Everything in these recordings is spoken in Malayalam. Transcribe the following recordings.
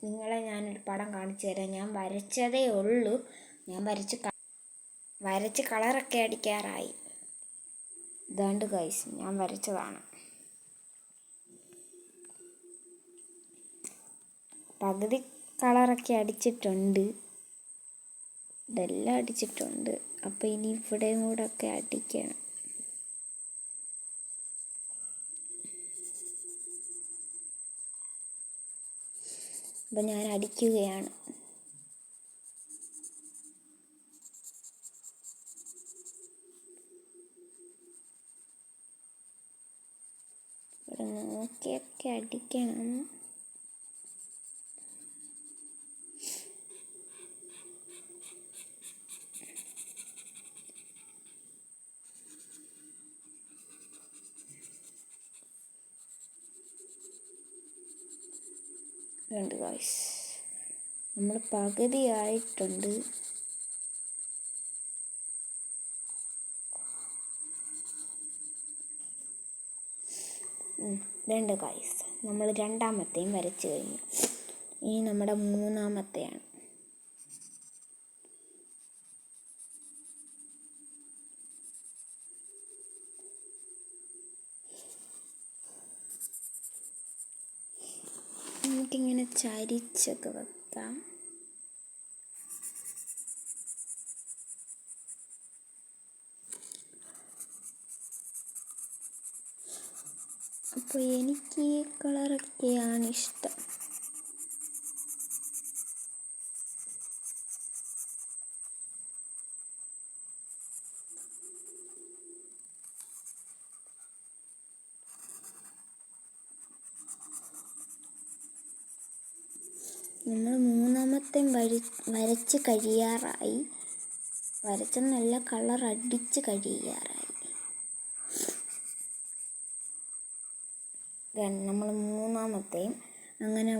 നിങ്ങളെ ഞാനൊരു പടം കാണിച്ചു തരാം. ഞാൻ വരച്ചതേ ഉള്ളൂ. ഞാൻ വരച്ച് കളറൊക്കെ അടിക്കാറായി. ഇതാണ്ട് ഗൈസ്, ഞാൻ വരച്ചതാണ്. പകുതി കളറൊക്കെ അടിച്ചിട്ടുണ്ട്. ഇതെല്ലാം അടിച്ചിട്ടുണ്ട്. അപ്പോൾ ഇനി ഇവിടെയും കൂടെ ഒക്കെ അടിക്കണം. അപ്പം ഞാൻ അടിക്കുകയാണ്. ഇവിടെ നോക്കിയൊക്കെ അടിക്കണം. ഉണ്ട് ഗൈസ്, നമ്മൾ പകുതി ആയിട്ടുണ്ട്. രണ്ട് ഗൈസ്, നമ്മൾ രണ്ടാമത്തെയും വരച്ചു കഴിഞ്ഞു. ഇനി നമ്മുടെ മൂന്നാമത്തെയാണ്. നമുക്കിങ്ങനെ ചരിച്ചൊക്കെ വെക്കാം. അപ്പോൾ എനിക്ക് ഈ കളറൊക്കെയാണ് ഇഷ്ടം. നമ്മൾ മൂന്നാമത്തെയും വരച്ച് കഴിയാറായി. വരച്ച നല്ല കളർ അടിച്ച് കഴിയാറായി. നമ്മൾ മൂന്നാമത്തെയും അങ്ങനെ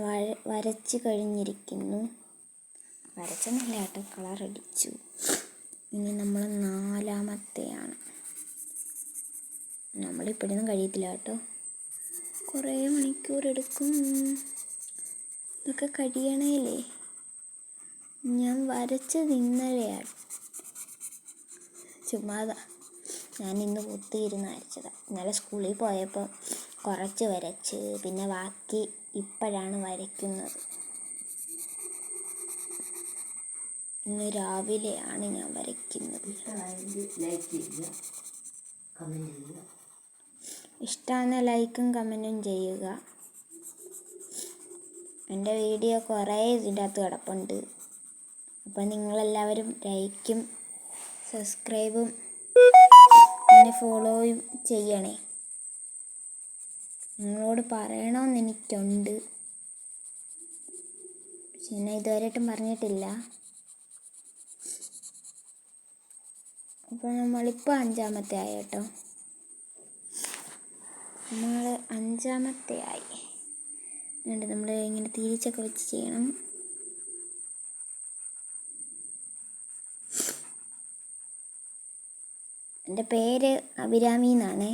വരച്ച് കഴിഞ്ഞിരിക്കുന്നു. വരച്ച നല്ലതായിട്ട് കളർ അടിച്ചു. ഇനി നമ്മൾ നാലാമത്തെയാണ്. നമ്മളിപ്പോഴൊന്നും കഴിയത്തില്ല കേട്ടോ, കുറേ മണിക്കൂർ എടുക്കും. ഇതൊക്കെ കഴിയണേലേ. ഞാൻ വരച്ചത് ഇന്നലെയാണ്. ചുമ്മാതാ, ഞാൻ ഇന്ന് കുത്തിയിരുന്ന് വരച്ചതാണ്. ഇന്നലെ സ്കൂളിൽ പോയപ്പോൾ കുറച്ച് വരച്ച്, പിന്നെ ബാക്കി ഇപ്പോഴാണ് വരയ്ക്കുന്നത്. ഇന്ന് രാവിലെയാണ് ഞാൻ വരയ്ക്കുന്നത്. ഇഷ്ടമാണ് ലൈക്കും കമൻറ്റും ചെയ്യുക. എൻ്റെ വീഡിയോ കുറേ ഇതിൻ്റെ അകത്ത് കിടപ്പുണ്ട്. അപ്പം നിങ്ങളെല്ലാവരും ലൈക്കും സബ്സ്ക്രൈബും പിന്നെ ഫോളോയും ചെയ്യണേ. നിങ്ങളോട് പറയണമെന്ന് എനിക്കുണ്ട്, പക്ഷെ ഞാൻ ഇതുവരെയായിട്ടും പറഞ്ഞിട്ടില്ല. അപ്പോൾ നമ്മളിപ്പോൾ അഞ്ചാമത്തെ ആയി കേട്ടോ. നമ്മൾ അഞ്ചാമത്തെ ആയി. എന്നിട്ട് നമ്മൾ ഇങ്ങനെ തിരിച്ചൊക്കെ വെച്ച് ചെയ്യണം. എൻ്റെ പേര് അഭിരാമി എന്നാണേ.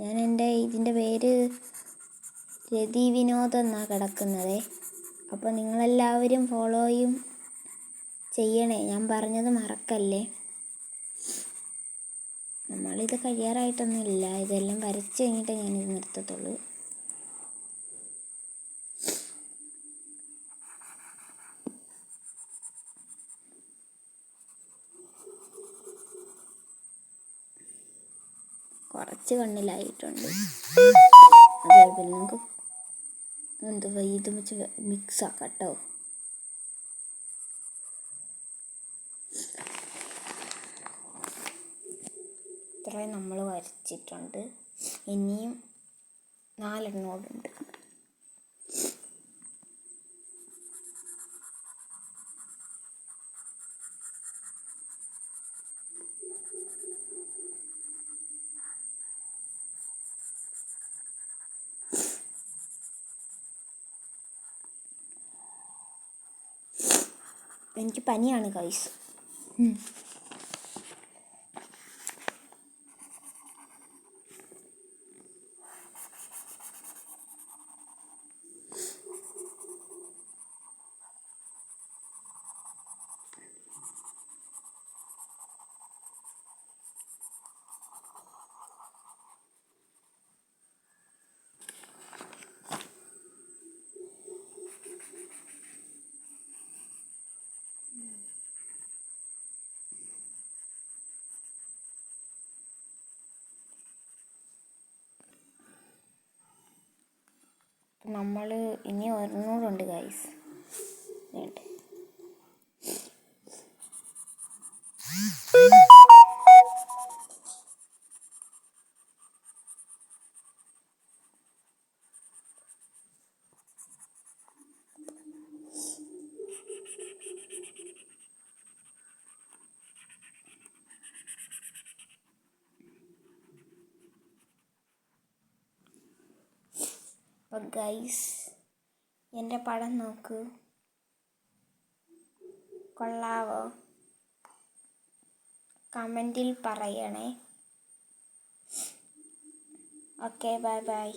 ഞാൻ ഇതിൻ്റെ പേര് രതി വിനോദ് എന്നാണ് കിടക്കുന്നത്. അപ്പോൾ നിങ്ങളെല്ലാവരും ഫോളോയും ചെയ്യണേ, ഞാൻ പറഞ്ഞത് മറക്കല്ലേ. നമ്മളിത് കഴിയാറായിട്ടൊന്നുമില്ല. ഇതെല്ലാം വരച്ച് കഴിഞ്ഞിട്ടേ ഞാനിത് നിർത്തത്തുള്ളൂ. കുറച്ച് കണ്ണിലായിട്ടുണ്ട്. അതേപോലെ നമുക്ക് എന്തുവാ ഇത് വെച്ച് മിക്സ് ആക്കാം കേട്ടോ. ഇത്രയും നമ്മൾ വരച്ചിട്ടുണ്ട്. ഇനിയും 4 എണ്ണോടുണ്ട്. എനിക്ക് പനിയാണ് ഗൈസ്. നമ്മൾ ഇനി ഒരെണ്ണൂറുണ്ട് ഗൈസ്. വേണ്ട. അപ്പം ഗൈസ് എൻ്റെ പടം നോക്ക്, കൊള്ളാവോ? കമൻറ്റിൽ പറയണേ. Okay, bye bye.